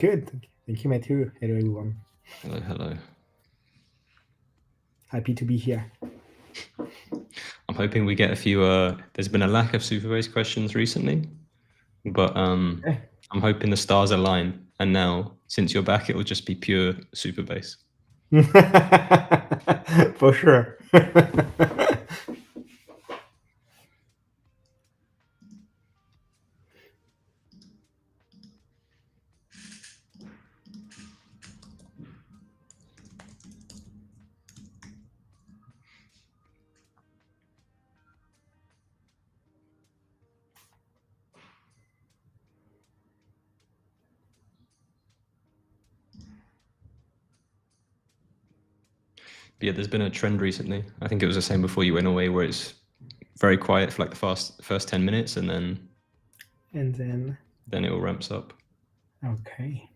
Good. Thank you, Matthew. Hello, everyone. Hello, hello. Happy to be here. I'm hoping we get a few. There's been a lack of super-based questions recently, but I'm hoping the stars align. And now, since you're back, it will just be pure super-base. For sure. But yeah, there's been a trend recently. I think it was the same before you went away, where it's very quiet for like the first 10 minutes, and then it all ramps up. Okay.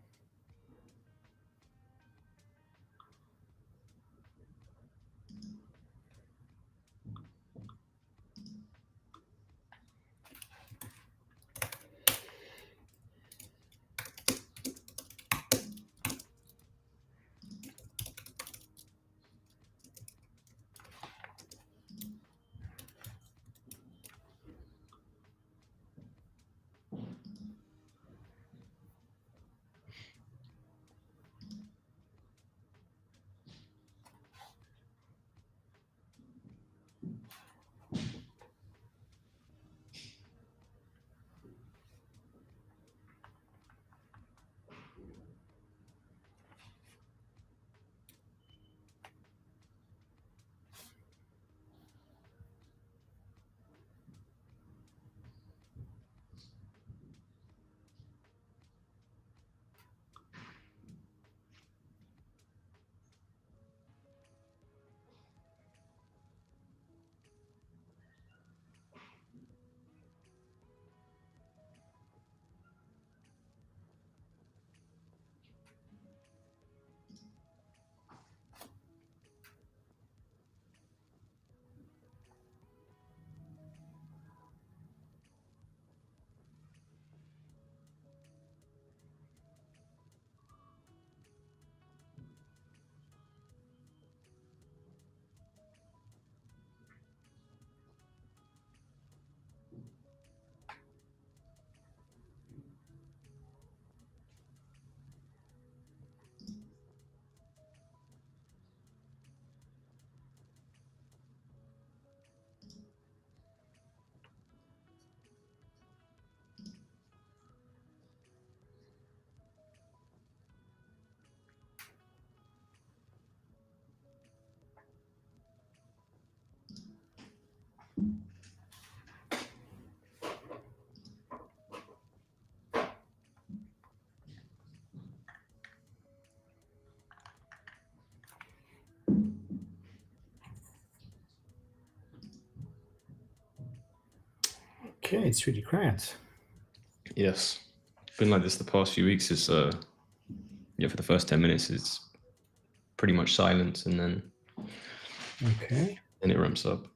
Okay, it's really quiet. Yes, it's been like this the past few weeks. Is for the first 10 minutes, it's pretty much silence, and then it ramps up.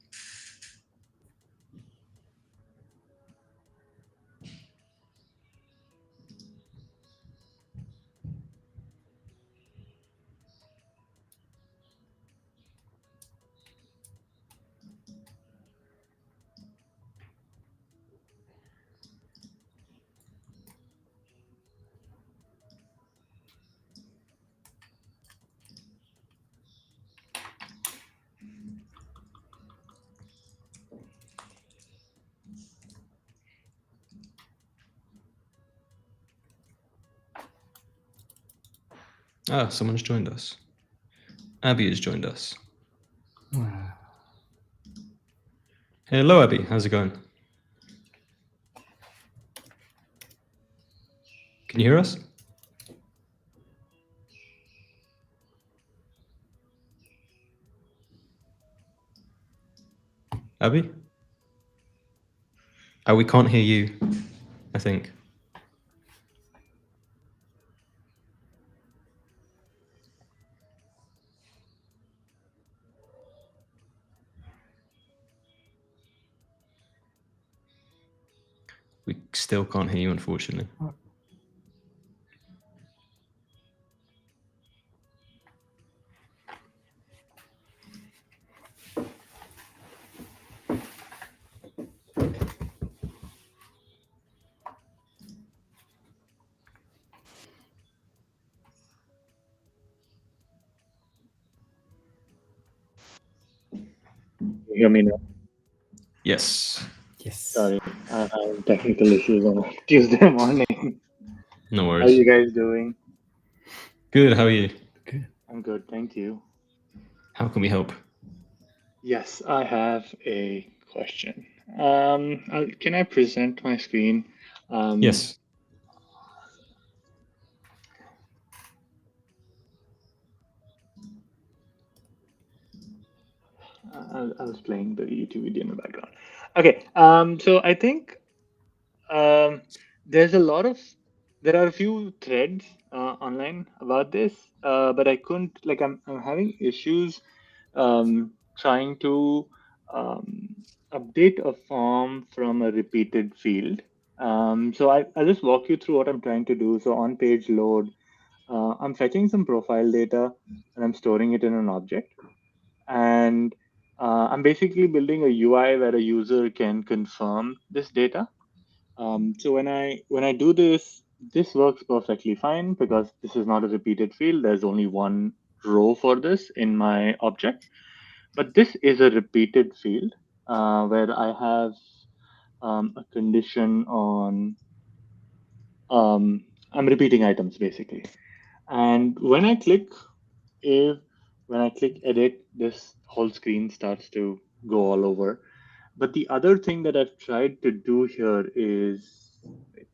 Ah, someone's joined us. Abby has joined us. Wow. Hello, Abby. How's it going? Can you hear us? Abby? Oh, we can't hear you, I think. We still can't hear you, unfortunately. hear me now? Yes. Yes. Sorry, I have technical issues on a Tuesday morning. No How are worries. you guys doing? Good. How are you? Good. I'm good, thank you. How can we help? Yes, I have a question. Can I present my screen? Yes. I was playing the YouTube video in the background. Okay, so I think there's a lot of there are a few threads online about this, but I couldn't like I'm having issues trying to um, update a form from a repeated field. So I'll just walk you through what I'm trying to do. So on page load, I'm fetching some profile data and I'm storing it in an object. And I'm basically building a UI where a user can confirm this data. So when I do this, this works perfectly fine because this is not a repeated field. There's only one row for this in my object. But this is a repeated field where I have a condition on I'm repeating items basically. And if when I click edit, this whole screen starts to go all over. But the other thing that I've tried to do here is wait,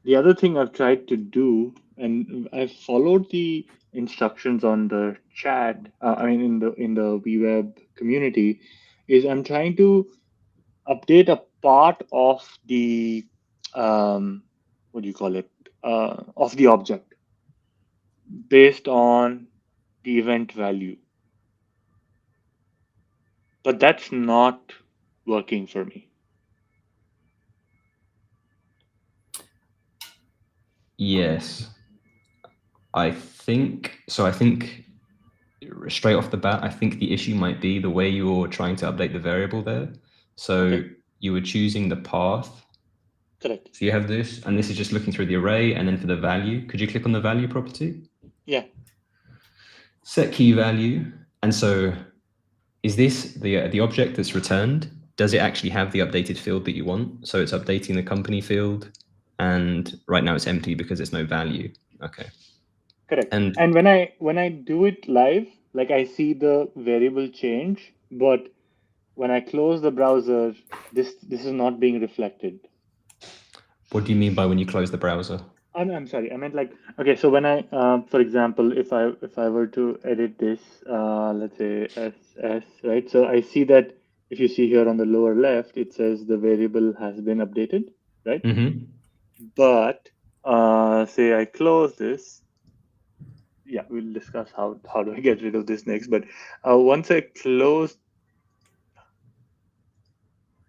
the other thing I've tried to do, and I've followed the instructions on the chat. I mean, in the WeWeb community, is I'm trying to update a part of the what do you call it of the object based on the event value, but that's not working for me. Yes. I think so. I think straight off the bat, I think the issue might be the way you're trying to update the variable there. So Okay, you were choosing the path. correct. So you have this, and this is just looking through the array, and then for the value, could you click on the value property? Yeah. Set key value. And so is this the object that's returned? Does it actually have the updated field that you want? So it's updating the company field, and right now it's empty because there's no value. Okay. Correct. And And when I do it live, like I see the variable change, but when I close the browser, this is not being reflected. what do you mean by when you close the browser? I'm sorry. I meant like okay. So when for example, if I were to edit this, let's say SS, right? So I see that if you see here on the lower left, it says the variable has been updated, right? Mm-hmm. But say I close this, yeah, we'll discuss how do I get rid of this next. But once I close,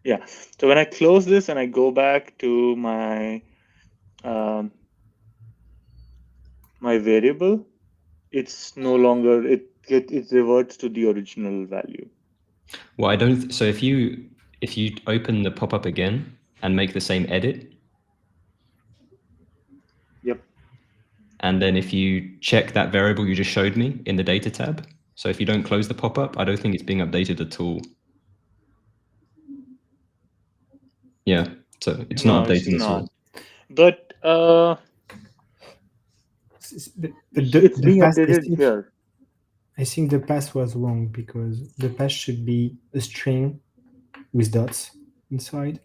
yeah. So when I close this and I go back to my um, my variable, it's no longer it reverts to the original value. Well, I don't. So if you open the pop-up again and make the same edit, Yep. and then if you check that variable you just showed me in the data tab, so if you don't close the pop-up, I don't think it's being updated at all. Yeah, so it's No, not it's updating at not. all. But But it's the being path, updated here. I think the path was wrong because the path should be a string with dots inside,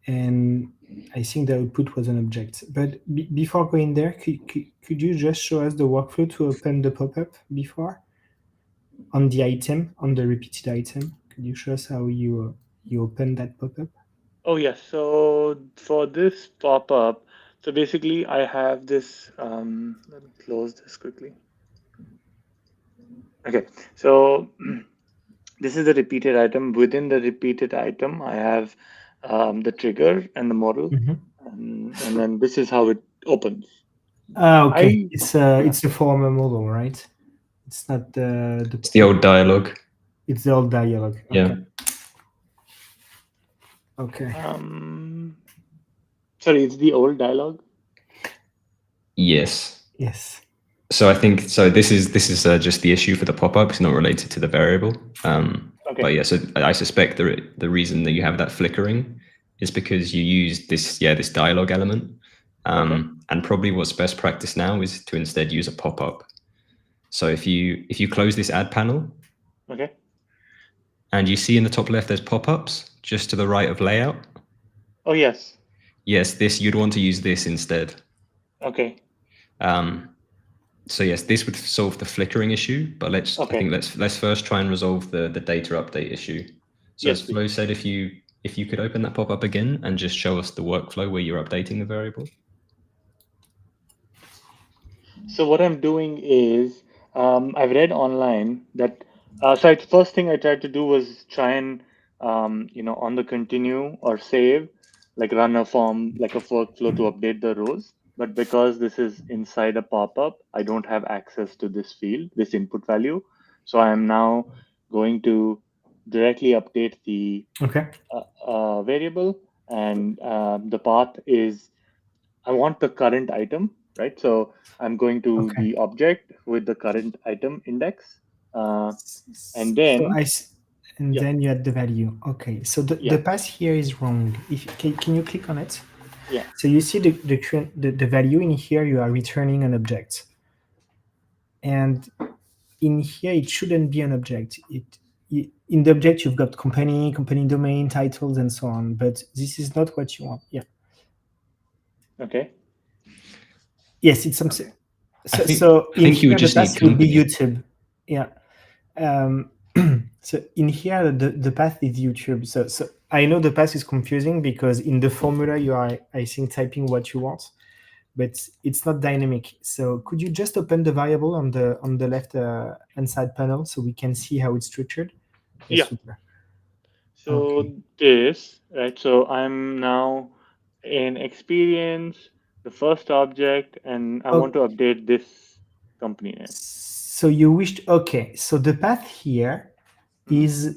and I think the output was an object. But before going there, could you just show us the workflow to open the pop-up before on the item, on the repeated item? Could you show us how you open that pop-up? Oh yes. So for this pop-up, so basically I have this. Let me close this quickly. Okay. So this is the repeated item. Within the repeated item, I have the trigger and the model, and then this is how it opens. Okay. Yeah. It's a former model, right? It's not the It's the old dialogue. It's the old dialogue. Yeah. Okay. Sorry, it's the old dialogue. Yes. Yes. So I think this is just the issue for the pop-up. It's not related to the variable. Okay. But yeah, so I suspect the reason that you have that flickering is because you use this dialog element. And probably what's best practice now is to instead use a pop-up. So if you close this add panel, Okay. and you see in the top left there's pop-ups just to the right of layout. Oh yes. Yes, you'd want to use this instead. Okay. So yes, this would solve the flickering issue, but let's first try and resolve the data update issue. So Yes, as Flo said, if you could open that pop-up again and just show us the workflow where you're updating the variable. So what I'm doing is I've read online that first thing I tried to do was try and on the continue or save, like run a form, like a workflow to update the rows. But because this is inside a pop-up, I don't have access to this field, this input value. So I am now going to directly update the variable, and the path is I want the current item, right? So I'm going to the object with the current item index, and then then you add the value. Okay, so the path here is wrong. Can you click on it? Yeah. So you see the value in here. You are returning an object, and in here it shouldn't be an object. In the object you've got company domain, titles, and so on. But this is not what you want. Yeah. Okay. Yes, it's something. I think you would just need would be YouTube. Yeah. So in here the path is YouTube. So I know the path is confusing because in the formula you are, I think, typing what you want, but it's not dynamic. So could you just open the variable on the left hand side panel so we can see how it's structured? Yes, yeah. Super. So this, right? So I'm now in experience, the first object, and I want to update this company name. So you wished, okay. So the path here is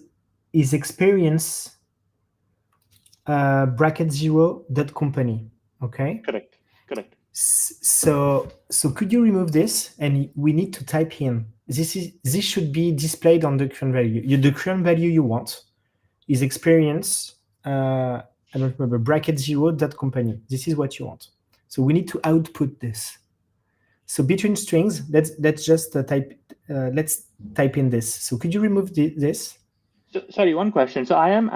experience bracket 0 dot company. Okay. Correct. So could you remove this, and we need to type in this should be displayed on the current value. The current value you want is experience I don't remember, bracket 0 dot company. This is what you want. So we need to output this. So between strings, let's just let's type in this. So could you remove this? So, sorry, one question. So I am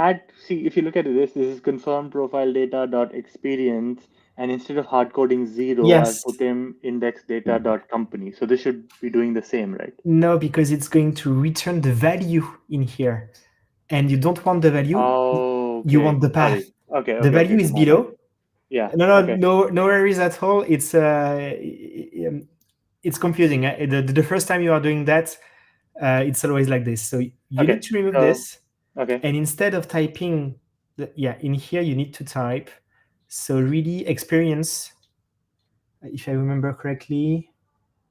if you look at this is confirm profile data dot experience, and instead of hard coding 0, I've put in index data dot company. So this should be doing the same, right? No, because it's going to return the value in here, and you don't want the value. Oh, okay. You want the path. Sorry. Okay. The value is below. Yeah. No worries at all. It's confusing. The first time you are doing that, it's always like this. So you need to remove this. Okay. And instead of typing, in here you need to type. So really experience, if I remember correctly,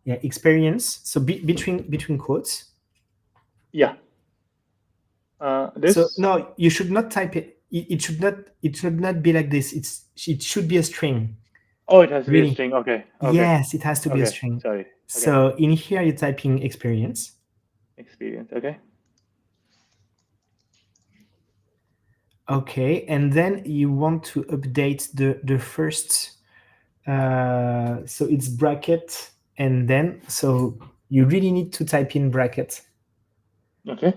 experience. So between quotes. Yeah. This. So no, you should not type it. It should not be like this. It should be a string. Oh, it has to be a string. Okay. Yes, it has to be a string. Sorry. Okay. So in here you're typing experience. Okay. Okay, and then you want to update the first. So it's bracket, and then so you really need to type in bracket. Okay.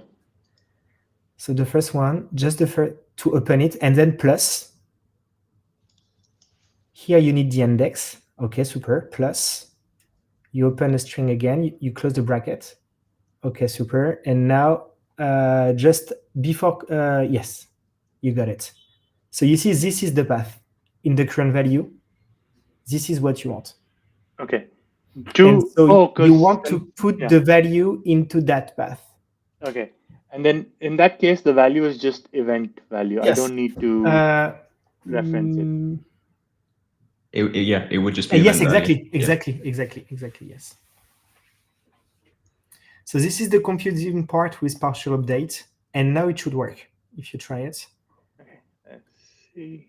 So the first one, just the first to open it, and then plus. Here you need the index. Okay, super. Plus, you open a string again. You close the bracket. Okay, super. And now just before, yes, you got it. So you see, this is the path in the current value. This is what you want. Okay. You want to put the value into that path. Okay. And then in that case, the value is just event value. Yes. I don't need to reference it. It would just be yes, exactly. Yes. So this is the confusing part with partial update, and now it should work if you try it. Okay, let's see.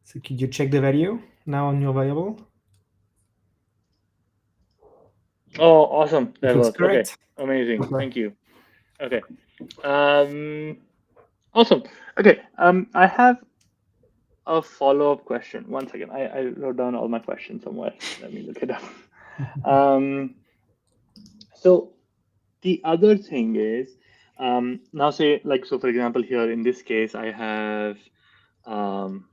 So could you check the value now on your variable? Oh, awesome. It That looks works. Okay. correct. Amazing. Okay. Thank you. Okay. Awesome. Okay. I have a follow-up question. One second. I wrote down all my questions somewhere. Let me look it up. So the other thing is, now say like, so for example, here in this case, I have, um,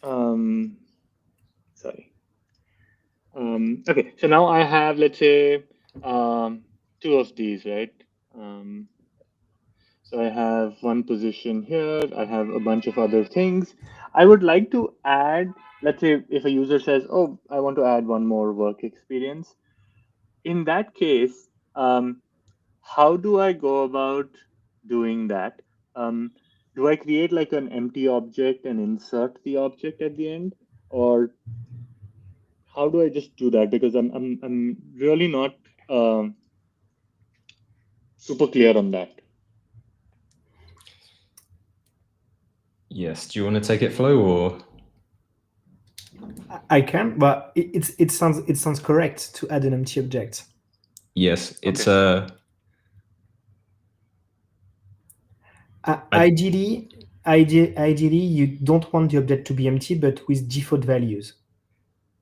um, sorry. Okay, so now I have, let's say, two of these, right? Um, so I have one position here, I have a bunch of other things. I would like to add, let's say, if a user says, oh, I want to add one more work experience. In that case, how do I go about doing that? Um, do I create like an empty object and insert the object at the end? Or how do I just do that? Because I'm really not super clear on that. Yes. Do you want to take it, Flo, or? I can, but it sounds correct to add an empty object. Yes, it's Okay. Ideally, you don't want the object to be empty, but with default values.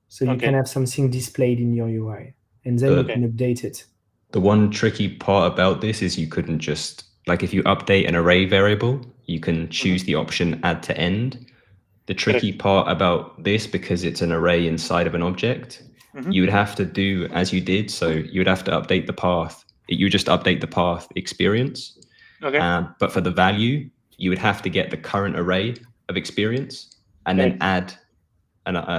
So you can Okay. have something displayed in your UI, and then you Okay. can update it. The one tricky part about this is you couldn't just, like if you update an array variable, you can choose the option add to end. The tricky Correct. part about this, because it's an array inside of an object, Mhm. you would have to do as you did. So you would have to update the path. You just update the path experience. Okay. But for the value, you would have to get the current array of experience and then Correct. add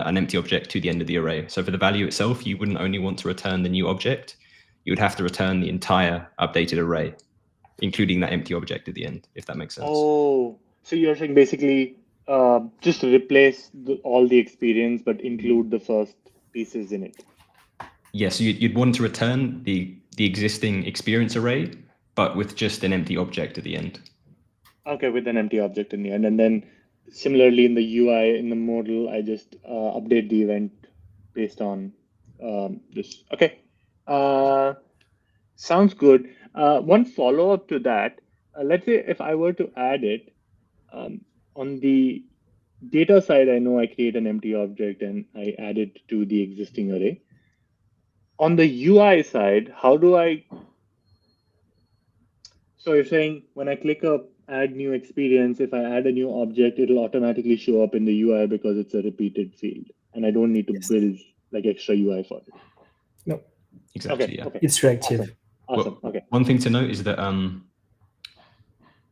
an empty object to the end of the array. So for the value itself, you wouldn't only want to return the new object, you would have to return the entire updated array, including that empty object at the end, if that makes sense. Oh, so you're saying basically just replace all the experience, but include the first pieces in it. Yes, you'd want to return the existing experience array, but with just an empty object at the end. Okay, with an empty object in the end, and then similarly in the UI in the modal, I just update the event based on this. Okay, sounds good. One follow up to that. Let's say if I were to add it on the data side, I know I create an empty object and I add it to the existing array. On the UI side, how do I? So you're saying when I click up add new experience, if I add a new object, it'll automatically show up in the UI because it's a repeated field, and I don't need to Yes. build like extra UI for it. No. Exactly. Okay. Yeah. Okay. It's reactive. Awesome. Well, Okay. one thing to note is that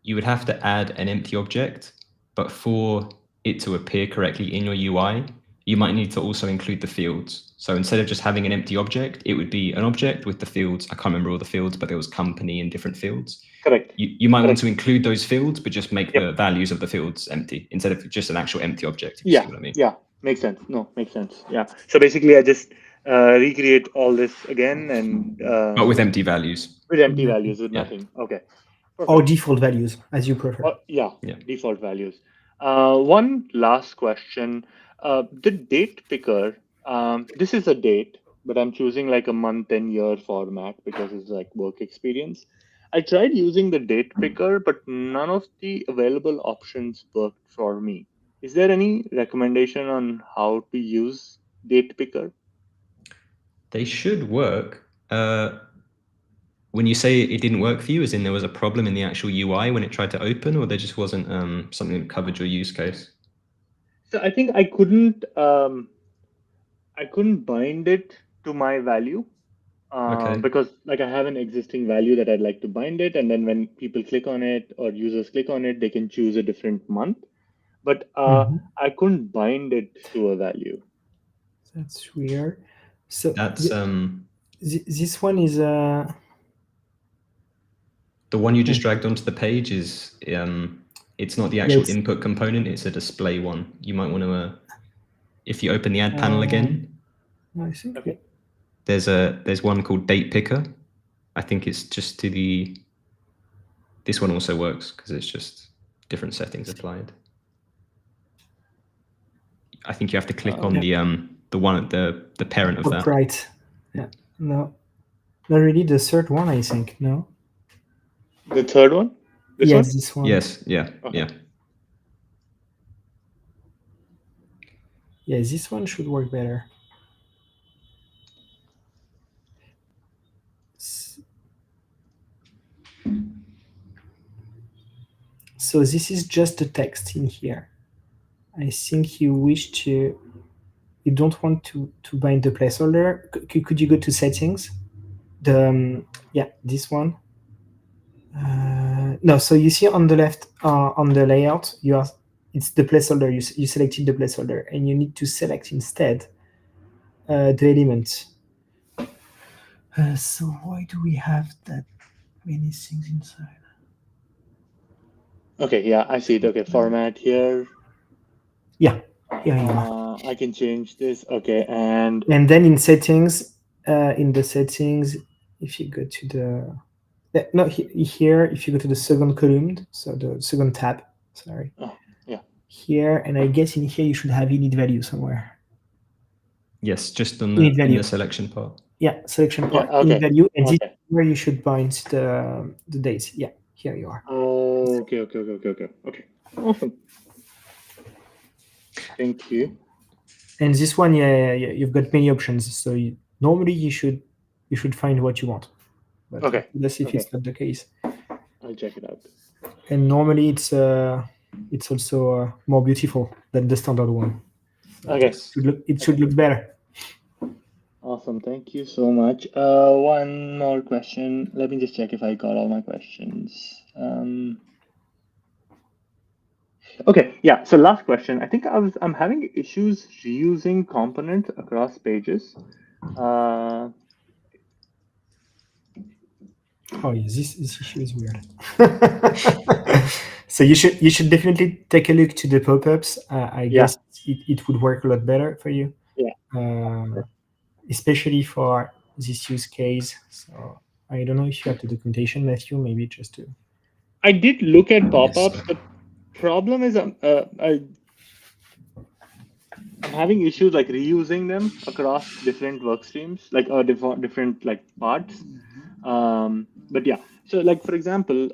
you would have to add an empty object, but for it to appear correctly in your UI, you might need to also include the fields. So instead of just having an empty object, it would be an object with the fields. I can't remember all the fields, but there was company and different fields. Correct. You might want to include those fields, but just make Yep. the values of the fields empty instead of just an actual empty object. If you Yeah. see what I mean. Yeah. Makes sense. No, makes sense. Yeah. So basically, I just recreate all this again and But with empty values. with empty values, with Yeah. nothing. Okay. Or default values, as you prefer. Yeah. Yeah. Default values. One last question. The date picker, this is a date, but I'm choosing like a month and year format because it's like work experience. I tried using the date picker, but none of the available options worked for me. Is there any recommendation on how to use date picker? They should work. When you say it didn't work for you, as in there was a problem in the actual UI when it tried to open, or there just wasn't something that covered your use case? So I think I couldn't bind it to my value. Okay. Because like I have an existing value that I'd like to bind it, and then when people click on it or users click on it, they can choose a different month. But I couldn't bind it to a value. That's weird. So That's this one is the one you just dragged onto the page is it's not the actual input component, it's a display one. You might want to if you open the add panel again, I think Okay. there's one called date picker. I think it's just to the this one also works because it's just different settings applied. I think you have to click on the the one, the parent of that. Upright. Yeah. No. Not really. The third one, I think. No. The third one? This Yes, one? this one. Yes. Yeah. Okay. Yeah. Yeah, this one should work better. So this is just the text in here. I think you don't want to bind the placeholder. Could you go to settings? This one. No, so you see on the left, on the layout, it's the placeholder. You selected the placeholder, and you need to select instead the element. So why do we have that many things inside? Okay, yeah, I see it. Okay, format here. Yeah, here you are. I can change this. Okay, and then in settings, if you go to here, if you go to the second column, so the second tab, sorry. Oh, yeah. Here, and I guess in here you should have init value somewhere. Yes, just in the selection part. Yeah, selection part. Yeah, okay. Init value, and okay. this is where you should bind the dates. Yeah, here you are. Oh, okay. Awesome. Thank you. And this one, you've got many options. So normally you should find what you want. But okay. Let's see if it's not the case. I'll check it out. And normally it's also more beautiful than the standard one. So okay. It should look better. Awesome. Thank you so much. One more question. Let me just check if I got all my questions. Okay, yeah. So last question. I think I'm having issues reusing components across pages. Oh yeah, this issue is weird. So you should definitely take a look to the pop-ups. I guess it would work a lot better for you. Yeah. Especially for this use case. So I don't know if you have the documentation, Matthew. Maybe just to. I did look at pop-ups. The problem is I'm having issues like reusing them across different work streams, like different like parts. But yeah, so like for example,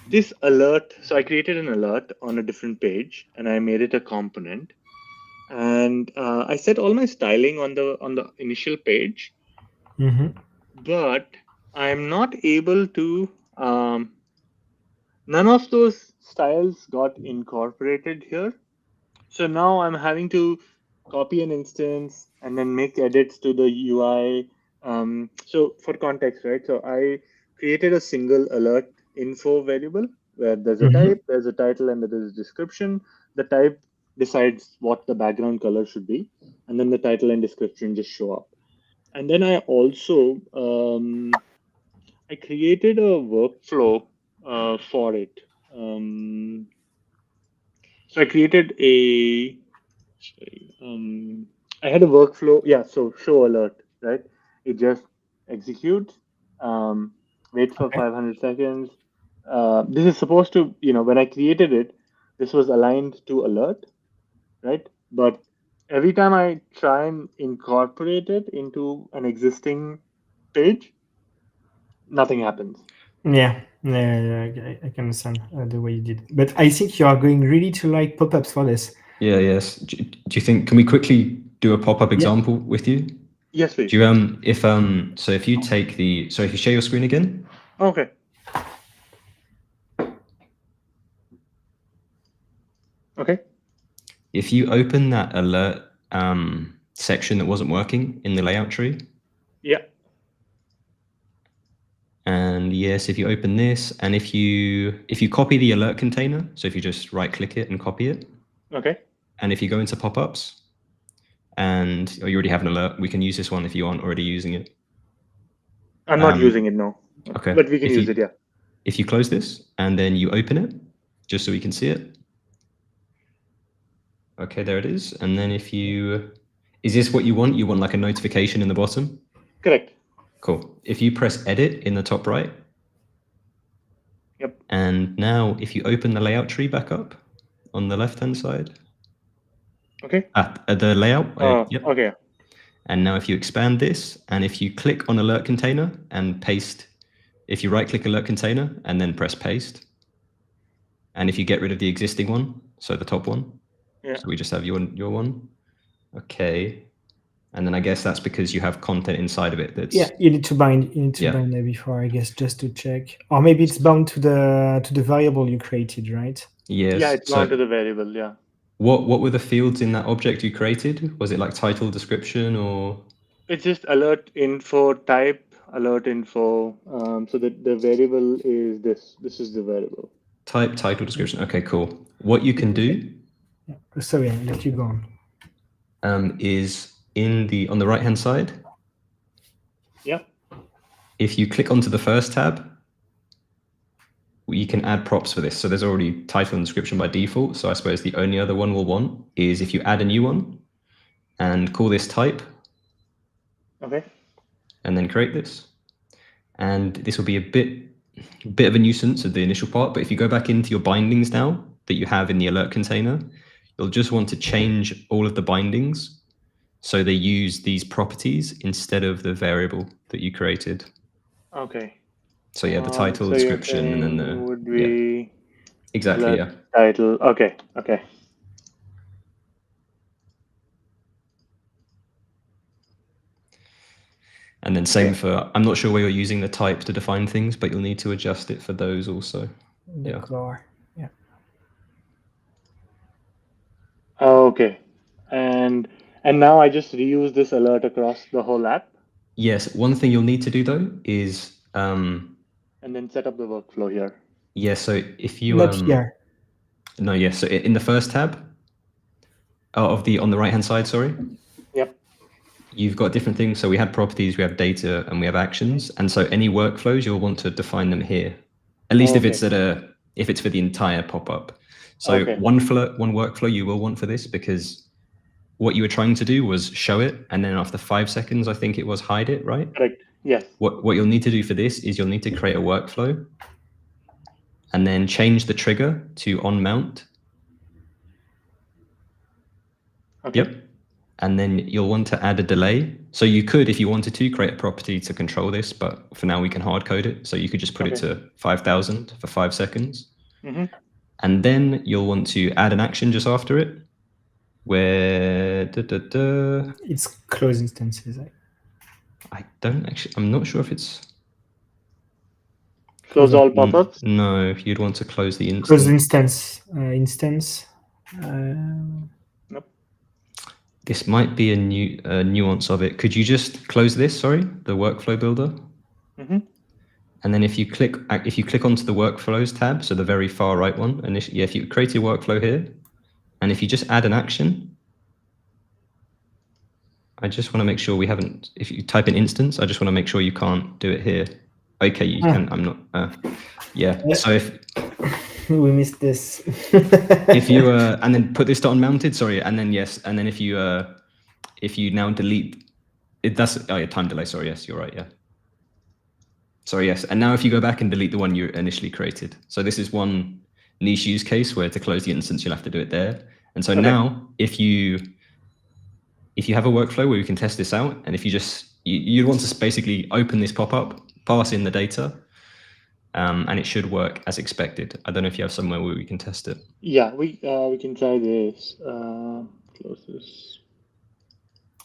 this alert. So I created an alert on a different page, and I made it a component, and I set all my styling on the initial page, but I'm not able to. None of those styles got incorporated here. So now I'm having to copy an instance and then make edits to the UI. So for context, right? So I created a single alert info variable where there's a type, there's a title, and there's a description. The type decides what the background color should be, and then the title and description just show up. And then I also I created a workflow for it. So I created I had a workflow. Yeah, so show alert, right? It just executes, wait for 500 seconds. This is supposed to, when I created it, this was aligned to alert, right? But every time I try and incorporate it into an existing page, nothing happens. Yeah, I can understand the way you did. But I think you are going really to like pop-ups for this. Yeah, yes. Do you think, can we quickly do a pop-up example with you? Yes, please. Do you, if you take if you share your screen again. Okay. Okay. If you open that alert section that wasn't working in the layout tree. Yeah. And yes, if you open this, and if you copy the alert container, so if you just right-click it and copy it. Okay. And if you go into pop-ups, and you already have an alert, we can use this one if you aren't already using it. I'm not using it, no. Okay. But we can use it, yeah. If you close this and then you open it, just so we can see it. Okay, there it is. And then is this what you want? You want like a notification in the bottom? Correct. Cool. If you press edit in the top right. Yep. And now if you open the layout tree back up on the left-hand side. Okay. At the layout. Yep. Okay. And now if you expand this, and if you click on alert container and paste, if you right click alert container and then press paste, and if you get rid of the existing one, so the top one, Yeah. so we just have your one. Okay. And then I guess that's because you have content inside of it that's you need to bind Yeah. bind that before, I guess, just to check. Or maybe it's bound to the variable you created, right? yes. Yeah, it's bound to the variable. Yeah. What were the fields in that object you created? Was it like title, description, or It's just alert info type, alert info. So the variable is this. This is the variable. type, title, description? Okay, cool. What you can do Yeah. Sorry, I'll let you go on. is on the right hand side, Yeah. if you click onto the first tab, you can add props for this. So there's already title and description by default. So I suppose the only other one we'll want is if you add a new one and call this type. Okay. And then create this. And this will be a bit of a nuisance at the initial part, but if you go back into your bindings now that you have in the alert container, you'll just want to change all of the bindings so they use these properties instead of the variable that you created. Okay. So yeah, the title, So description, and then the would be exactly, alert title. Okay. Okay. And then same for, I'm not sure where you're using the type to define things, but you'll need to adjust it for those also. The core. Yeah. Okay. And now I just reuse this alert across the whole app. Yes, one thing you'll need to do though is and then set up the workflow here. yeah, so if you Not here. No, yes. So in the first tab on the right hand side, sorry. Yep. You've got different things. So we have properties, we have data, and we have actions. And so any workflows, you'll want to define them here. At least if it's for the entire pop-up. So one workflow you will want for this, because what you were trying to do was show it, and then after 5 seconds, I think it was hide it, right? Correct. Yes. What you'll need to do for this is you'll need to create a workflow and then change the trigger to on mount. Okay. Yep. And then you'll want to add a delay. So you could, if you wanted to, create a property to control this, but for now we can hard code it. So you could just put it to 5,000 for 5 seconds. Mm-hmm. And then you'll want to add an action just after it, where it's close instances. I'm not sure if it's close all pop-ups. No, you'd want to close the instance. Close instance. Nope. This might be a nuance of it. Could you just close this? Sorry, the workflow builder. Mm-hmm. And then if you click onto the workflows tab, so the very far right one, and if you create your workflow here, and if you just add an action, I just want to make sure we haven't. If you type in instance, I just want to make sure you can't do it here. Okay, you can. I'm not. Yeah. So if we missed this. if you and then put this to unmounted, sorry, and then yes, and then if you now delete it, that's time delay. Sorry, yes, you're right. Yeah. Sorry, yes, and now if you go back and delete the one you initially created, so this is one niche use case where to close the instance you'll have to do it there. And so now if you have a workflow where we can test this out, and if you want to basically open this pop-up, pass in the data, and it should work as expected. I don't know if you have somewhere where we can test it. Yeah, we can try this. Close this.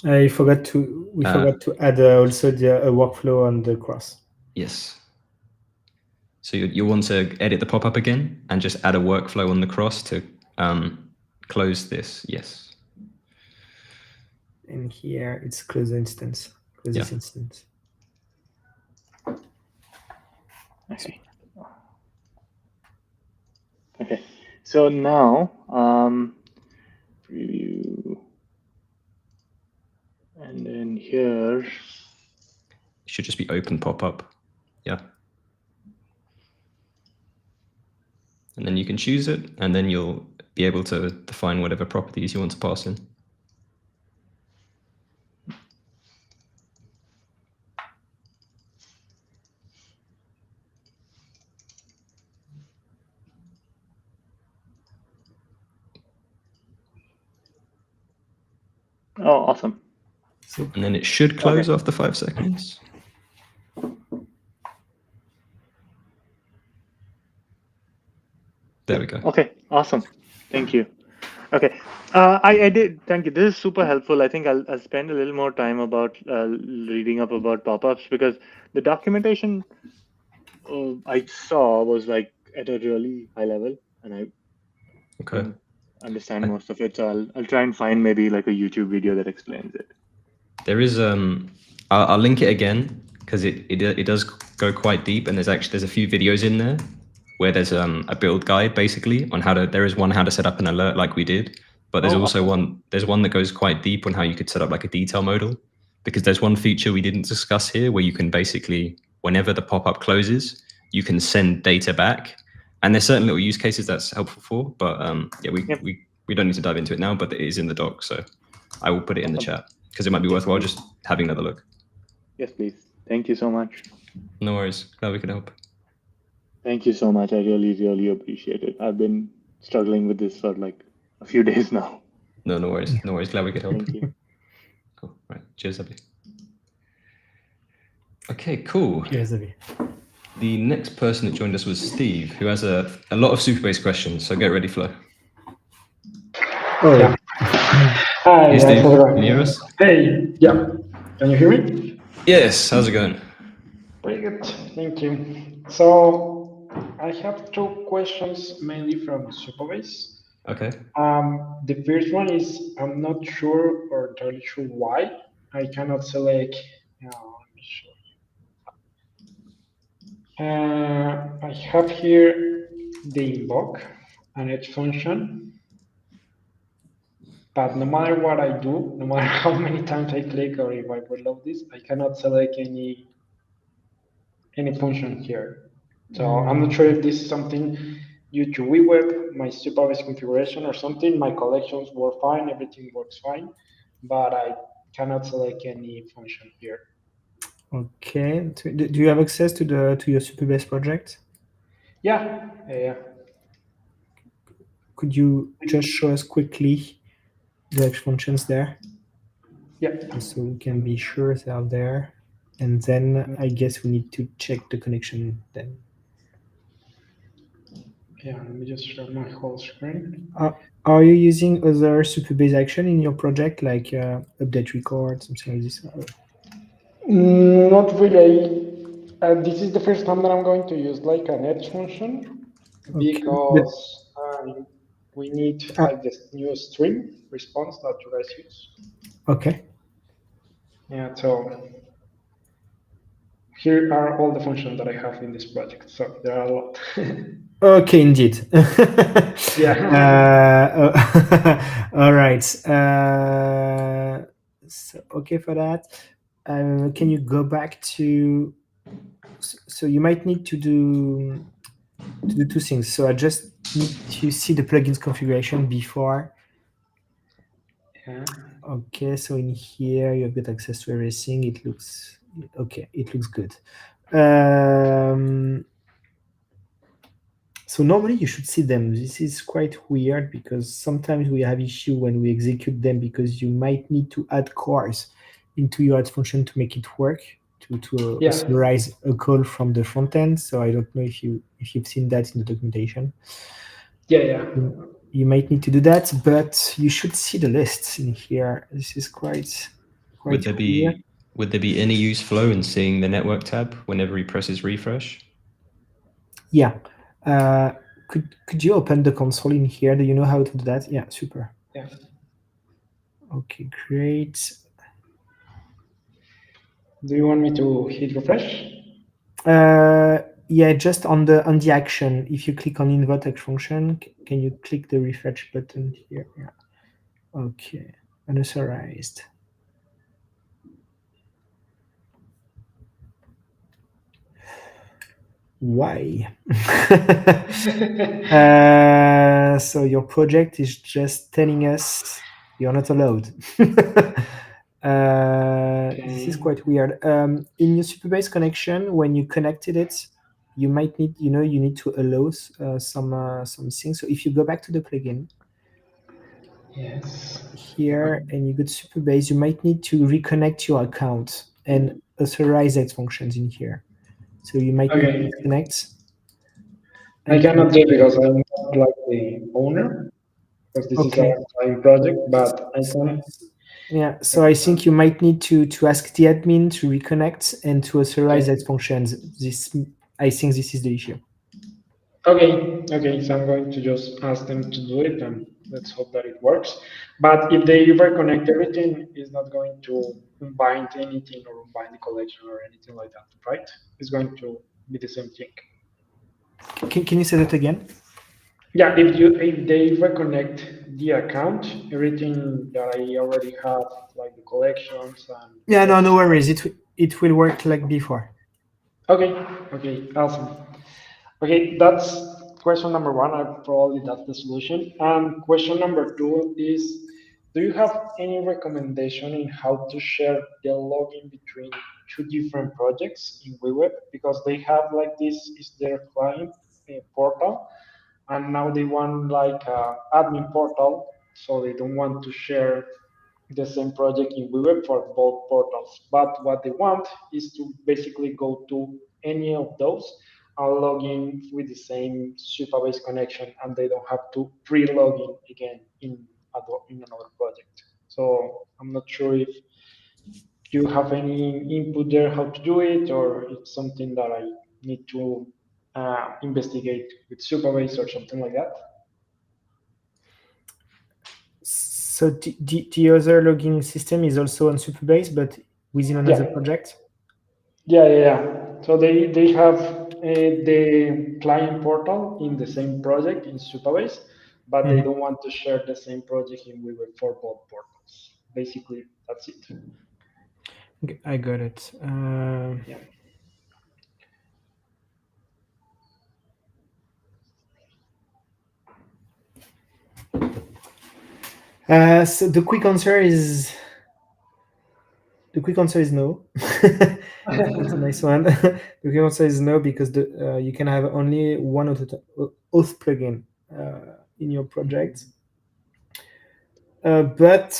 We forgot to add also a workflow on the cross. Yes. So you want to edit the pop-up again and just add a workflow on the cross to close this. Yes. And here it's close instance. Close this instance. Okay. Okay. So now preview, and then here it should just be open pop-up. Yeah. And then you can choose it, and then you'll be able to define whatever properties you want to pass in. Oh, awesome. So And then it should close Okay. after 5 seconds. There we go. Okay, awesome. Thank you. Okay, I did. Thank you. This is super helpful. I think I'll spend a little more time about reading up about pop-ups, because the documentation I saw was like at a really high level, and I Okay. didn't understand most of it. So I'll try and find maybe like a YouTube video that explains it. There is I'll link it again because it does go quite deep, and there's a few videos in there where there's a build guide basically on how to set up an alert like we did, but there's also awesome. one that goes quite deep on how you could set up like a detail modal, because there's one feature we didn't discuss here where you can basically, whenever the pop-up closes, you can send data back, and there's certain little use cases that's helpful for, but yeah, we don't need to dive into it now, but it is in the doc, so I will put it in the chat because it might be worthwhile just having another look. Yes, please. Thank you so much. No worries. Glad we could help. Thank you so much. I really, really appreciate it. I've been struggling with this for like a few days now. No worries. No worries. Glad we could help. Thank you. Cool. Right. Cheers, Abby. Okay, cool. Cheers, Abby. The next person that joined us was Steve, who has a lot of super-based questions. So get ready, Flo. Oh, yeah. Hi, hey, Steve. Can you hear us? Hey, yeah. Can you hear me? Yes. How's it going? Pretty good. Thank you. So I have two questions mainly from Superbase. Okay. The first one is I'm not sure or entirely sure why I cannot select. Let me show you. I have here the invoke and its function, but no matter what I do, no matter how many times I click or if I reload this, I cannot select any function here. So I'm not sure if this is something due to WeWeb, my supervised configuration or something. My collections were fine, everything works fine, but I cannot select any function here. Okay. Do you have access to your Superbase project? Yeah. Could you just show us quickly the functions there? Yeah. So we can be sure they are there. And then I guess we need to check the connection then. Yeah, let me just share my whole screen. Are you using other Superbase action in your project, like update record, something like this? Not really. This is the first time that I'm going to use like an edge function, because we need like this new stream response that you guys use. Okay. Yeah, so here are all the functions that I have in this project. So there are a lot. Okay, indeed. Yeah. All right. So okay for that. Can you go back to? So you might need to do two things. So I just need to see the plugins configuration before. Yeah. Okay, so in here you have got access to everything. It looks okay. It looks good. So normally you should see them. This is quite weird because sometimes we have issue when we execute them because you might need to add cores into your add function to make it work, to summarize a call from the front end. So I don't know if you've seen that in the documentation. Yeah. You might need to do that, but you should see the lists in here. This is quite would there be any use Flo in seeing the network tab whenever he presses refresh? Yeah. Could you open the console in here? Do you know how to do that? Yeah, super. Yeah. Okay, great. Do you want me to hit refresh? Yeah, just on the action. If you click on invert X function, can you click the refresh button here? Yeah. Okay. Unauthorized. Why? So your project is just telling us you're not allowed. This is quite weird. In your Superbase connection, when you connected it, you might need, you need to allow some things. So if you go back to the plugin, Yes. here and you go to Superbase, you might need to reconnect your account and authorize X functions in here. So you might need to disconnect. I cannot do it because I'm not like the owner, because this is a client project, but I can. Yeah, so I think you might need to ask the admin to reconnect and to authorize X functions. I think this is the issue. Okay, so I'm going to just ask them to do it and let's hope that it works. But if they reconnect everything, it's not going to unbind anything or unbind the collection or anything like that, right? It's going to be the same thing. Can you say that again? Yeah, if they reconnect the account, everything that I already have, like the collections and yeah, no worries. It will work like before. Okay, awesome. Okay, that's question number one. Probably that's the solution. And question number two is, do you have any recommendation in how to share the login between two different projects in WeWeb? Because they have like this is their client portal, and now they want like a admin portal, so they don't want to share the same project in WeWeb for both portals. But what they want is to basically go to any of those and log in with the same Supabase connection, and they don't have to pre-log in again in another project. So I'm not sure if you have any input there how to do it, or it's something that I need to investigate with Supabase or something like that. So the other login system is also on Superbase, but within another project? Yeah. So they have the client portal in the same project in Supabase, but they don't want to share the same project in WeWeb for both portals. Basically, that's it. I got it. Yeah. So the quick answer is no. That's a nice one. The quick answer is no, because you can have only one auth plugin in your project. But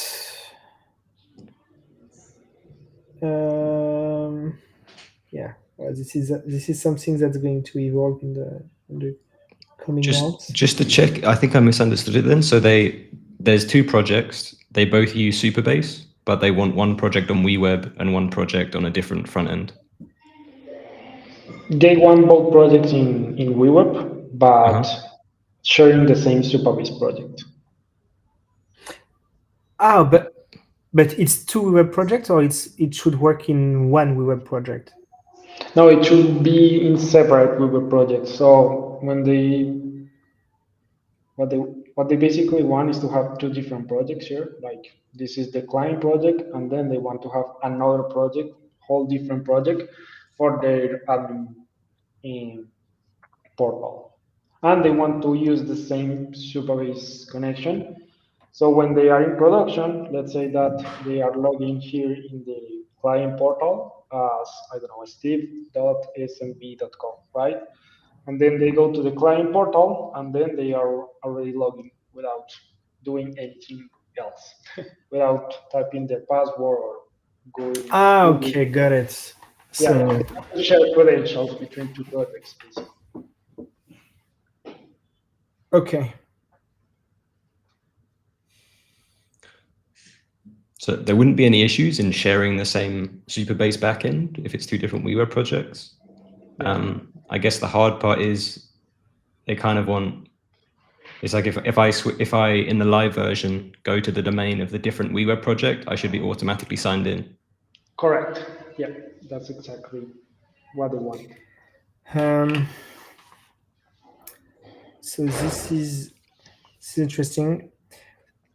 yeah, this is something that's going to evolve in the coming months. Just to check, I think I misunderstood it then. So there's two projects. They both use Superbase, but they want one project on WeWeb and one project on a different front end. They want both projects in WeWeb, but sharing the same Supabase project. But it's two WeWeb projects, or it should work in one WeWeb project? No, it should be in separate WeWeb projects. So when what they basically want is to have two different projects here. Like this is the client project, and then they want to have another project, whole different project for their admin portal. And they want to use the same Supabase connection. So when they are in production, let's say that they are logging here in the client portal as, I don't know, steve.smb.com, right? And then they go to the client portal, and then they are already logging without doing anything else, without typing their password or going. Okay, got it. So share credentials between two projects, basically. Okay. So there wouldn't be any issues in sharing the same Superbase backend if it's two different WeWeb projects. I guess the hard part is they kind of want. It's like if I in the live version go to the domain of the different WeWeb project, I should be automatically signed in. Correct. Yeah, that's exactly what they want. So this is interesting.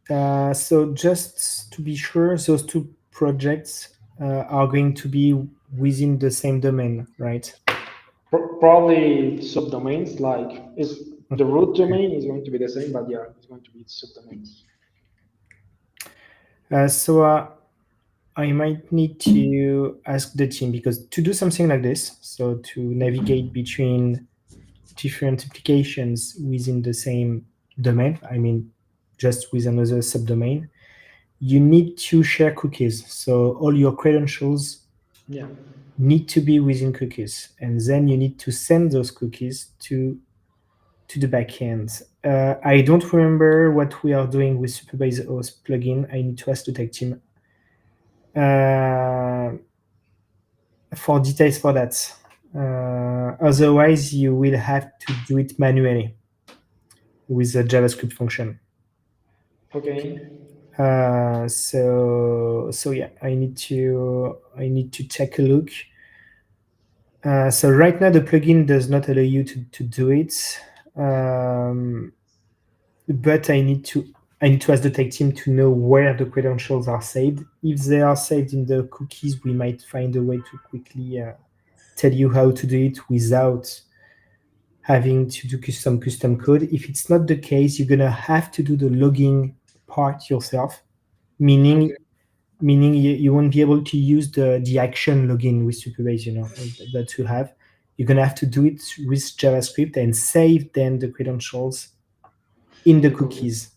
So just to be sure, those two projects are going to be within the same domain, right? Probably subdomains, like the root domain is going to be the same, but yeah, it's going to be subdomains. So I might need to ask the team, because to do something like this, so to navigate between different applications within the same domain, I mean, just with another subdomain, you need to share cookies. So all your credentials need to be within cookies, and then you need to send those cookies to the backend. I don't remember what we are doing with Supervisor Host plugin. I need to ask the tech team for details for that. Otherwise, you will have to do it manually with the JavaScript function. Okay. So yeah, I need to take a look. So right now the plugin does not allow you to do it, but I need to ask the tech team to know where the credentials are saved. If they are saved in the cookies, we might find a way to quickly tell you how to do it without having to do some custom code. If it's not the case, you're gonna have to do the logging part yourself, meaning you won't be able to use the action login with Superbase, that you have. You're gonna have to do it with JavaScript and save then the credentials in the cookies.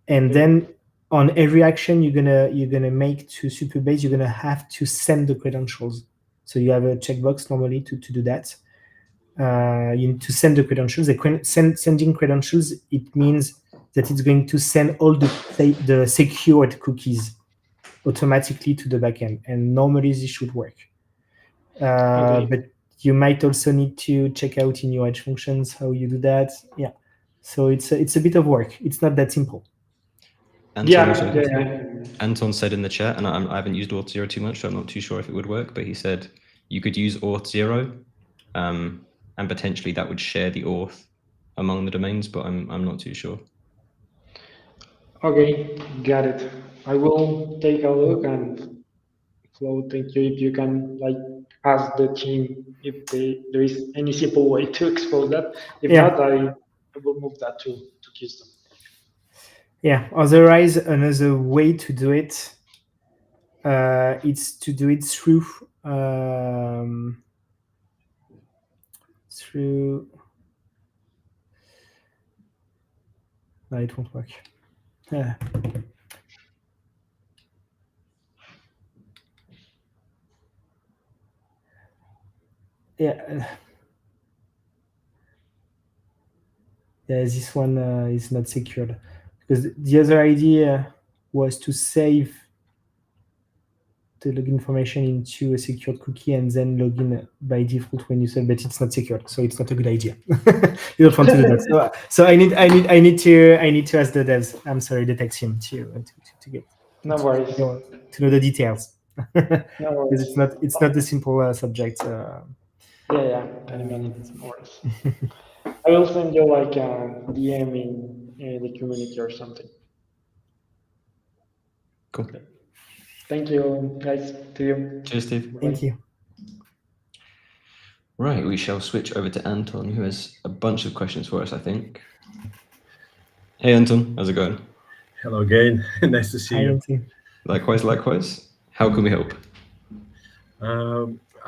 And then on every action you're gonna make to Superbase, you're gonna have to send the credentials. So you have a checkbox normally to do that. You need to send the credentials. Sending credentials, it means that it's going to send all the secured cookies automatically to the backend, and normally this should work. But you might also need to check out in your edge functions how you do that. Yeah, so it's a bit of work. It's not that simple. Anton said in the chat, and I haven't used Auth0 too much, so I'm not too sure if it would work, but he said you could use Auth0, and potentially that would share the auth among the domains, but I'm not too sure. Okay, got it. I will take a look, and Flo, thank you if you can ask the team if there is any simple way to expose that. If not, I will move that to custom. Yeah, otherwise another way to do it it's to do it through no, it won't work. This one is not secured, because the other idea was to save the login information into a secured cookie and then log in by default when you send, but it's not secured, so it's not a good idea. You don't want to do that. So I need to ask the devs. I'm sorry, the tech team to get. No worries. To know the details. No worries. Because it's not a simple subject. Yeah, can imagine. No worries. I will send you a DM in the community or something. Cool. Thank you, guys. To you. Cheers, Steve. Bye. Thank you. Right, we shall switch over to Anton, who has a bunch of questions for us, I think. Hey, Anton, how's it going? Hello again. Nice to see you. Anton. Likewise. How can we help?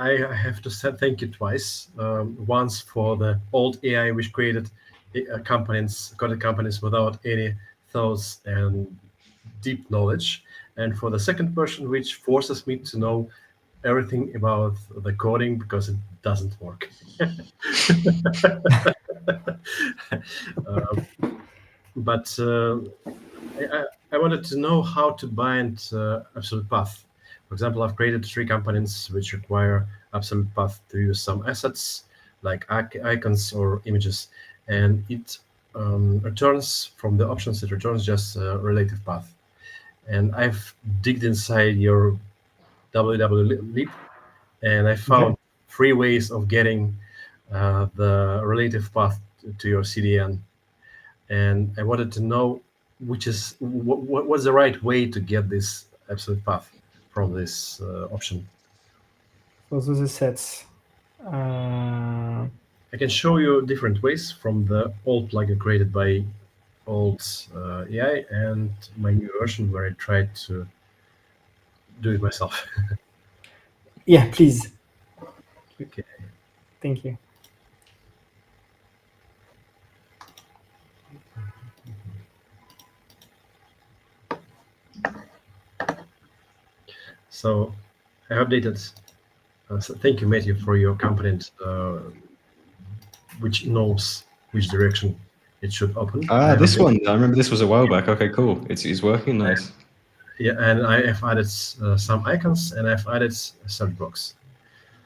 I have to say thank you twice. Once for the old AI which created companies without any thoughts and deep knowledge, and for the second version which forces me to know everything about the coding because it doesn't work. But I wanted to know how to bind absolute path. For example, I've created 3 components which require absolute path to use some assets like icons or images, and it returns from the options, it returns just a relative path. And I've digged inside your www.lib, and I found 3 ways of getting the relative path to your CDN. And I wanted to know what's the right way to get this absolute path from this option. Those are the sets. I can show you different ways from the old plugin created by old AI and my new version where I tried to do it myself. Yeah, please. Okay. Thank you. So I updated. So thank you, Matthew, for your component, which knows which direction it should open. This one. I remember this was a while back. Okay, cool. It's working nice. Yeah, and I have added some icons, and I've added a search box.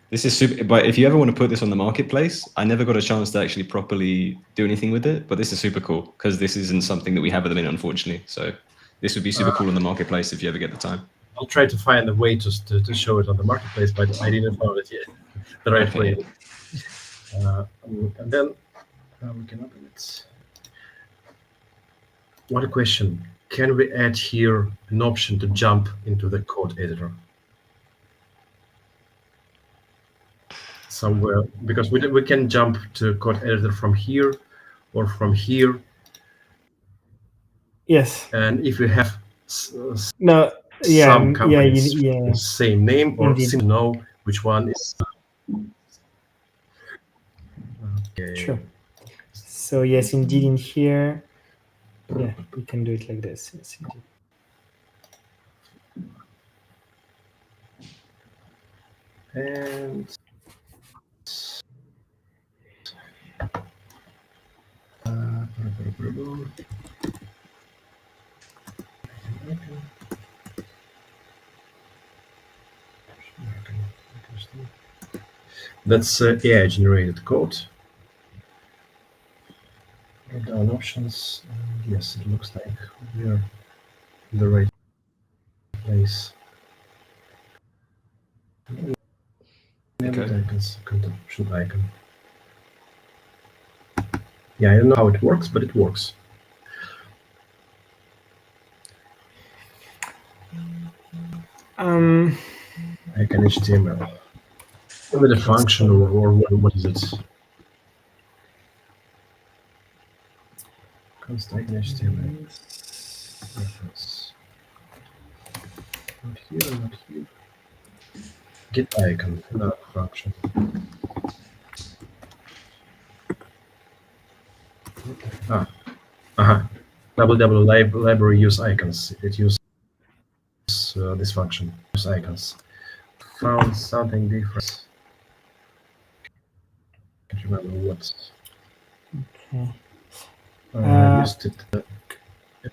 This is super. But if you ever want to put this on the marketplace, I never got a chance to actually properly do anything with it. But this is super cool because this isn't something that we have at the minute, unfortunately. So this would be super cool on the marketplace if you ever get the time. I'll try to find a way to show it on the marketplace, but I didn't find it yet. The right way. And then we can open it. One question: can we add here an option to jump into the code editor somewhere? Because we can jump to code editor from here or from here. Yes. And if we have some companies with same name or seem to know which one is. Okay. Sure. So yes, indeed, in here, yeah, we can do it like this. Yes, indeed. And that's AI generated code. Down options. Yes, it looks like we are in the right place. Okay. Icons, content icon. Yeah, I don't know how it works, but it works. Icon HTML. With a function or what is it? Const icon HTML. Reference. Not here, not here. Get icon, another function. Library use icons. It uses this function. Use icons. Found something different. Can't remember what. Okay. I used it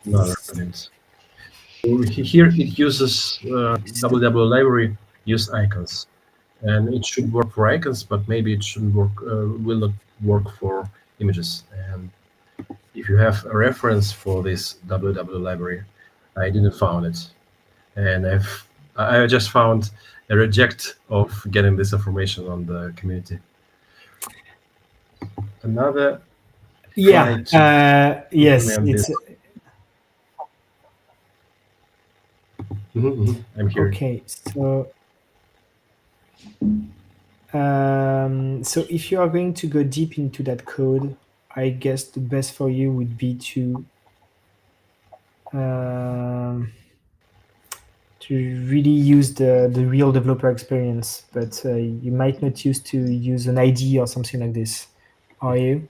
another element. Here it uses library use icons, and it should work for icons, but maybe it shouldn't work. Will not work for images. And if you have a reference for this library, I didn't found it, and I just found a reject of getting this information on the community. Another. Yes, it's. I'm here. Okay, so if you are going to go deep into that code, I guess the best for you would be to really use the real developer experience, but you might not choose to use an IDE or something like this, are you?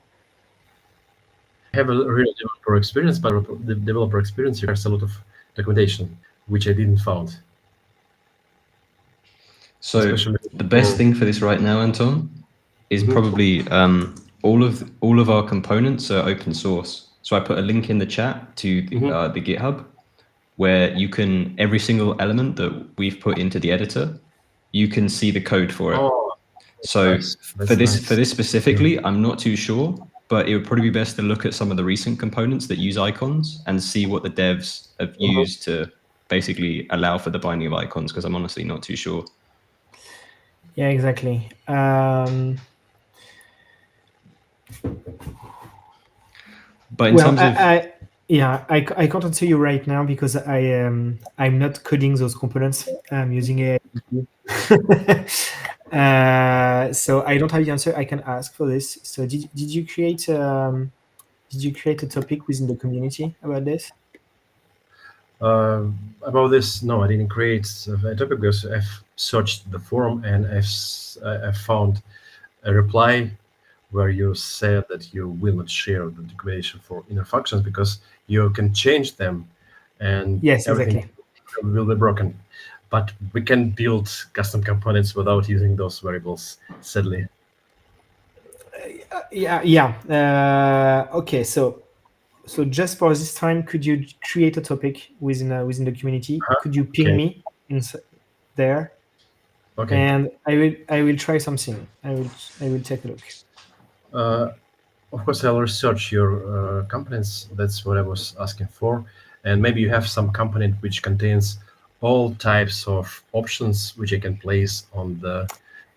I have a real developer experience, but the developer experience requires a lot of documentation, which I didn't found. So the best thing for this right now, Anton, is probably all of our components are open source. So I put a link in the chat to the GitHub, where you can every single element that we've put into the editor, you can see the code for it. So for this specifically, I'm not too sure, but it would probably be best to look at some of the recent components that use icons and see what the devs have used to basically allow for the binding of icons, because I'm honestly not too sure. Yeah, exactly. But in terms of I can't answer you right now because I'm not coding those components. I'm using AI. So I don't have the answer. I can ask for this. So did you create a topic within the community about this? About this, no, I didn't create a topic because I've searched the forum and I've found a reply where you said that you will not share the documentation for inner functions because you can change them and yes, everything exactly. will be broken. but we can build custom components without using those variables, sadly. Okay, so just for this time, could you create a topic within the community? Could you ping me there? Okay. And I will try something. I will take a look. Of course, I'll research your components. That's what I was asking for. And maybe you have some component which contains all types of options which I can place on the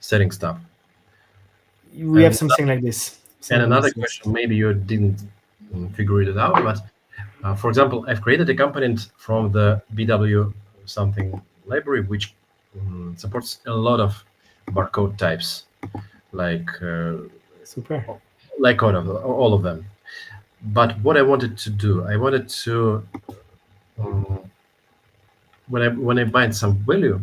settings tab. We have something like this. And another question, maybe you didn't figure it out, but for example, I've created a component from the BW something library which supports a lot of barcode types, like super, like all of them. But what I wanted to do, I wanted to when I bind some value,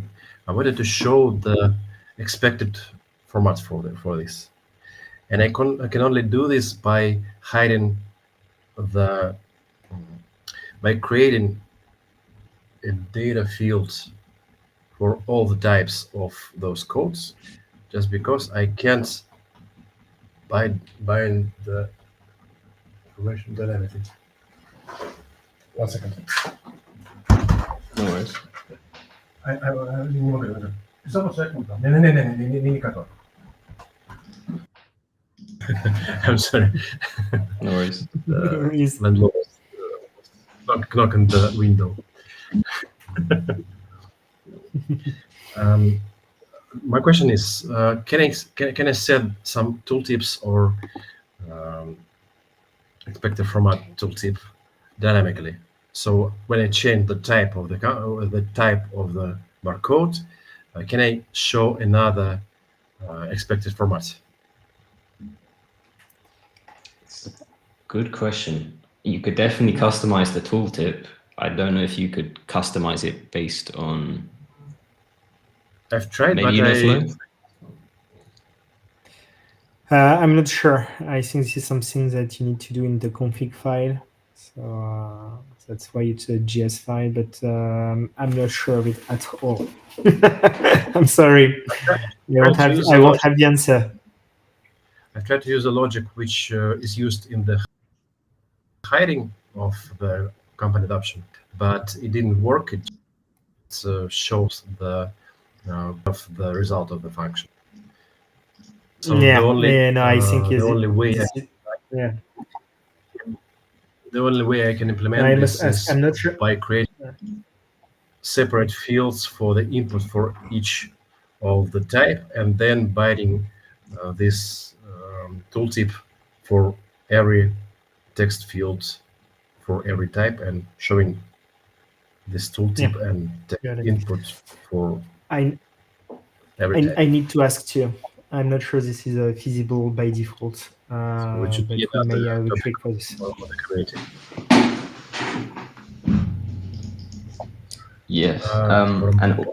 I wanted to show the expected format for this, and I can only do this by hiding by creating a data field for all the types of those codes, just because I can't bind the information dynamically. 1 second. No worries. I'm sorry. No worries. Landlord knocking the window. My question is, can I set some tooltips or expected format tooltip dynamically? So when I change the type of the barcode, can I show another expected format? Good question. You could definitely customize the tooltip. I don't know if you could customize it based on. I've tried, maybe but Flow? I'm not sure. I think this is something that you need to do in the config file. So that's why it's a GS file, but I'm not sure of it at all. I'm sorry. I won't have the answer. I've tried to use a logic which is used in the hiding of the component option, but it didn't work. It shows the result of the function. So I think the only way I can implement this is by creating separate fields for the input for each of the type, and then binding this tooltip for every text field for every type, and showing this tooltip and input for every type. I need to ask you. I'm not sure this is feasible by default, but we may have a trick for this. Yes, and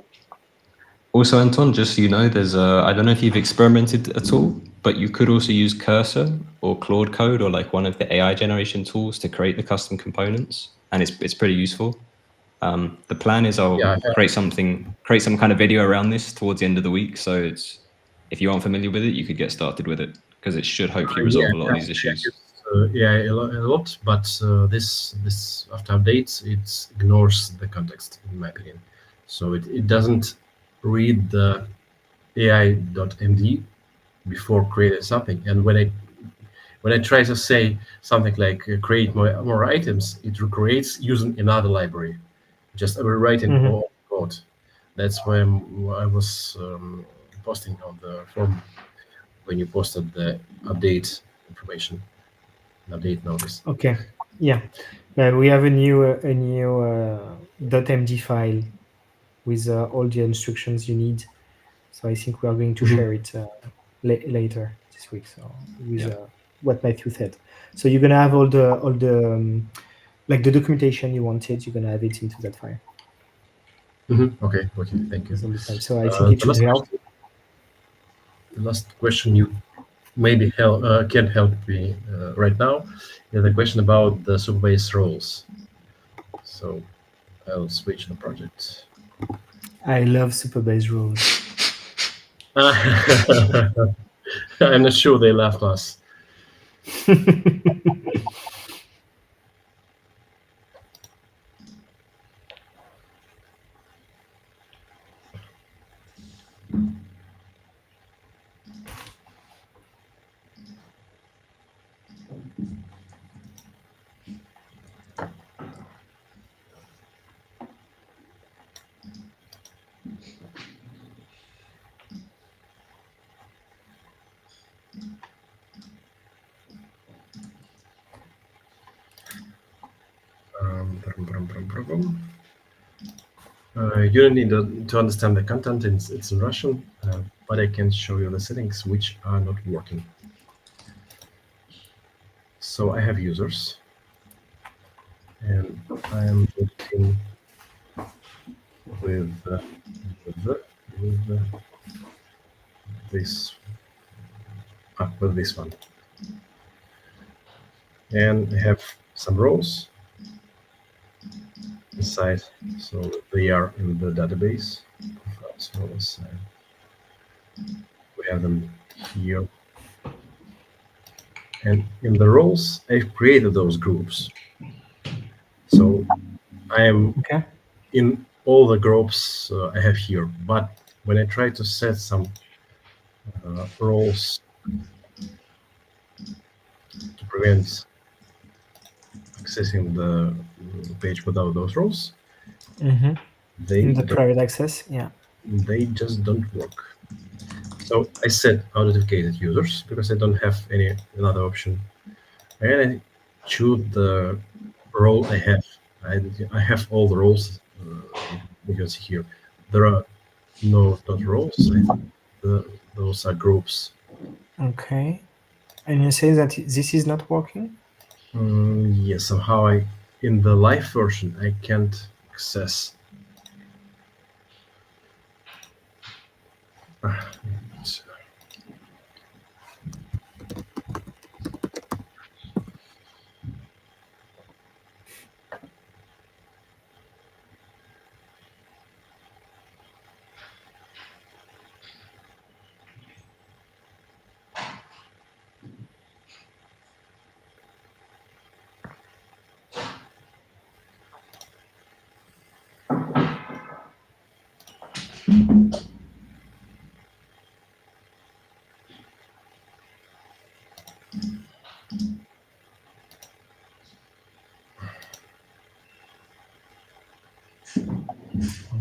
also, Anton, just so you know, there's I don't know if you've experimented at all, but you could also use Cursor or Claude Code or like one of the AI generation tools to create the custom components, and it's pretty useful. The plan is I'll create some kind of video around this towards the end of the week. So if you aren't familiar with it, you could get started with it, because it should hopefully resolve a lot of these issues. A lot, but this after updates, it ignores the context, in my opinion. So it doesn't read the AI.md before creating something. And when I try to say something like create more items, it recreates using another library, just rewriting all code. That's why I was posting on the forum when you posted the update information, update notice. Okay, yeah. We have a new .md file with all the instructions you need. So I think we are going to share it later this week. So with what Matthew said. So you're gonna have all the like the documentation you wanted. You're gonna have it into that file. Okay, thank you. So I think it should help. The last question you maybe can help me right now is the question about the supervised roles. So I'll switch the project. I love superbase rules. I'm not sure they left us. You don't need to understand the content. It's in Russian, but I can show you the settings which are not working. So I have users, and I am working with this one, and I have some rows inside, so they are in the database. So we have them here, and in the roles I've created those groups. So I am in all the groups I have here, but when I try to set some roles to prevent accessing the page without those roles, they in the private access, they just don't work. So I set authenticated users because I don't have another option, and I choose the role I have. I have all the roles because here there are not roles. Those are groups. Okay. And you say that this is not working? Yes, somehow in the live version I can't access.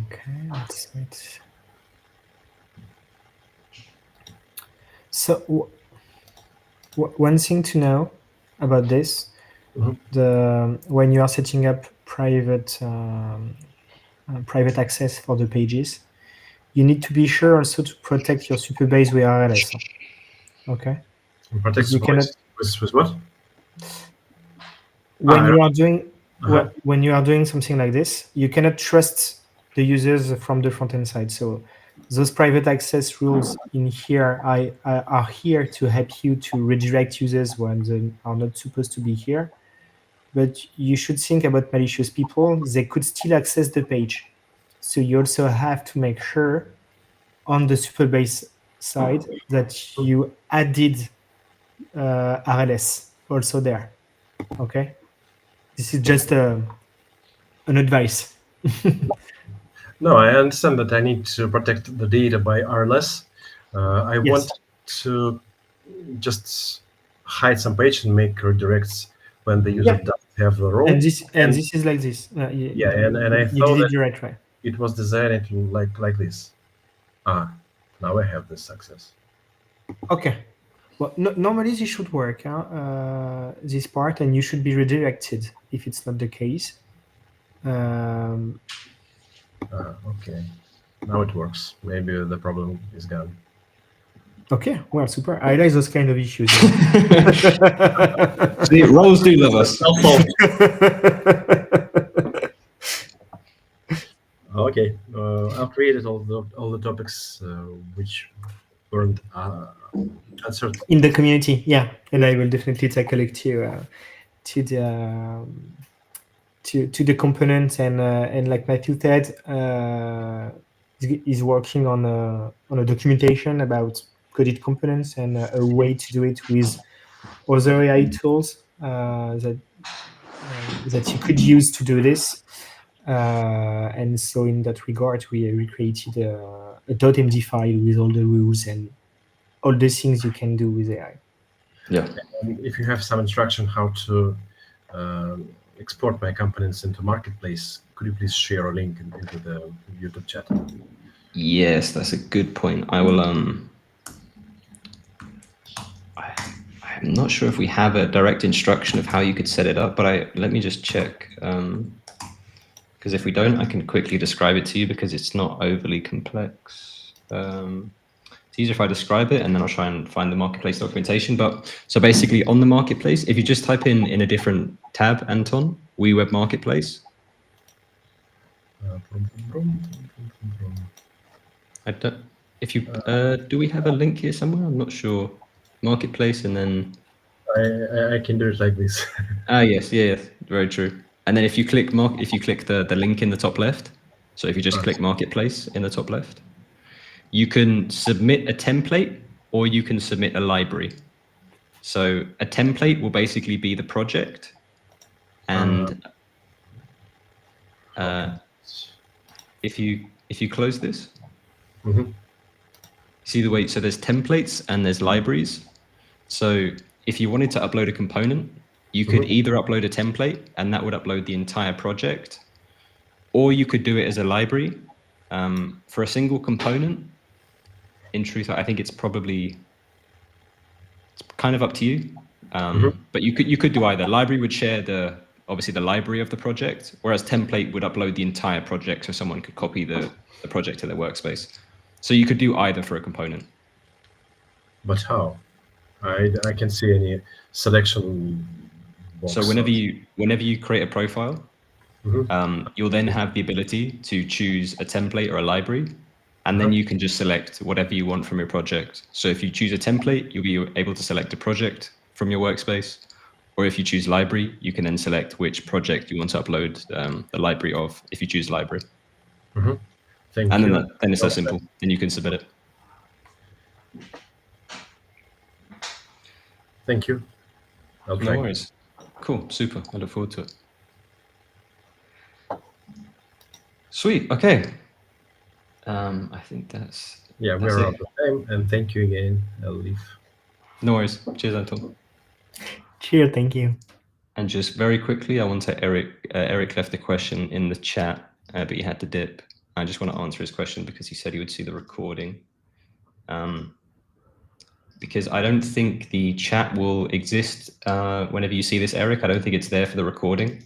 Okay, let's wait. So one thing to know about this, when you are setting up private access for the pages, you need to be sure also to protect your superbase with RLS. Okay. Protect you cannot with what? When you are doing something like this, you cannot trust the users from the front-end side. So those private access rules in here are here to help you to redirect users when they are not supposed to be here. But you should think about malicious people. They could still access the page. So you also have to make sure on the superbase side that you added RLS also there. Okay. This is just an advice. No, I understand that I need to protect the data by RLS. I want to just hide some page and make redirects when the user doesn't have the role. And this is like this. And I thought did it the right way. It was designed like this. Now I have this success. Okay. Well, normally this should work, this part, and you should be redirected if it's not the case. Okay. Now it works. Maybe the problem is gone. Okay, well, super. I like those kind of issues. See, roles do love us. Okay, I've created all the topics which weren't answered in the community. Yeah, and I will definitely take a look to the components and like Matthew said, is working on a documentation about coded components and a way to do it with other AI tools that you could use to do this. And so in that regard, we created a .md file with all the rules and all the things you can do with AI. Yeah. And if you have some instruction how to export my components into Marketplace, could you please share a link into the YouTube chat? Yes, that's a good point. I will. I'm not sure if we have a direct instruction of how you could set it up, but let me just check. Because if we don't, I can quickly describe it to you because it's not overly complex. It's easier if I describe it and then I'll try and find the Marketplace documentation. But so basically on the Marketplace, if you just type in a different tab, Anton, WeWeb Marketplace. I don't, if you, do we have a link here somewhere? I'm not sure. Marketplace and then. I can do it like this. Yes, very true. And then if you click the link in the top left, so if you just click Marketplace in the top left, you can submit a template or you can submit a library. So a template will basically be the project, and if you close this, see the way. So there's templates and there's libraries. So if you wanted to upload a component, you could either upload a template and that would upload the entire project, or you could do it as a library. For a single component, in truth, I think it's kind of up to you. But you could do either. Library would share obviously the library of the project, whereas template would upload the entire project so someone could copy the project to their workspace. So you could do either for a component. But how? I can see any selection box. So whenever you create a profile, you'll then have the ability to choose a template or a library, and then you can just select whatever you want from your project. So if you choose a template, you'll be able to select a project from your workspace, or if you choose library, you can then select which project you want to upload the library of, if you choose library. Thank you. Then it's so simple, then you can submit it. Thank you. No worries. Cool, super. I look forward to it. Sweet. Okay. I think that's. Yeah, we're out of time, and thank you again. I'll leave. No worries. Cheers, Anton. Cheers. Thank you. And just very quickly, I want to Eric left a question in the chat, but he had to dip. I just want to answer his question because he said he would see the recording. Because I don't think the chat will exist whenever you see this, Eric. I don't think it's there for the recording.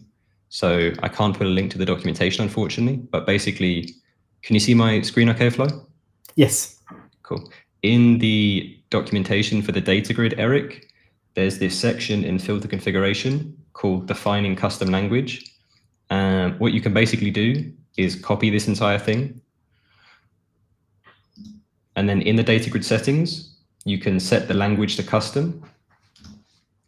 So I can't put a link to the documentation, unfortunately. But basically, can you see my screen okay, Flo? Yes. Cool. In the documentation for the data grid, Eric, there's this section in filter configuration called defining custom language. What you can basically do is copy this entire thing. And then in the data grid settings, you can set the language to custom.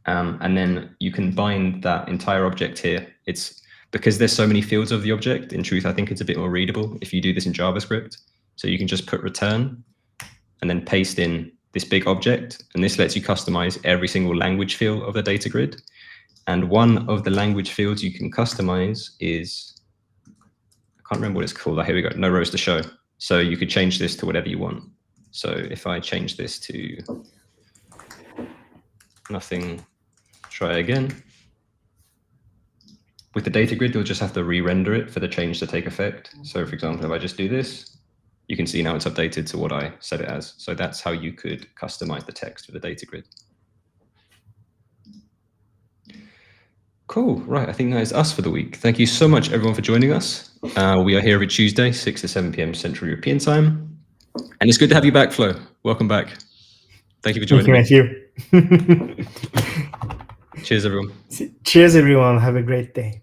And then you can bind that entire object here. It's because there's so many fields of the object. In truth, I think it's a bit more readable if you do this in JavaScript. So you can just put return and then paste in this big object. And this lets you customize every single language field of the data grid. And one of the language fields you can customize is, I can't remember what it's called. Here we go, no rows to show. So you could change this to whatever you want. So if I change this to nothing, try again. With the data grid, you'll just have to re-render it for the change to take effect. So for example, if I just do this, you can see now it's updated to what I set it as. So that's how you could customize the text for the data grid. Cool, right, I think that is us for the week. Thank you so much everyone for joining us. We are here every Tuesday, 6 to 7 p.m. Central European time. And it's good to have you back, Flo. Welcome back. Thank you for joining me. Thank you, Matthew. Cheers, everyone. Cheers, everyone. Have a great day.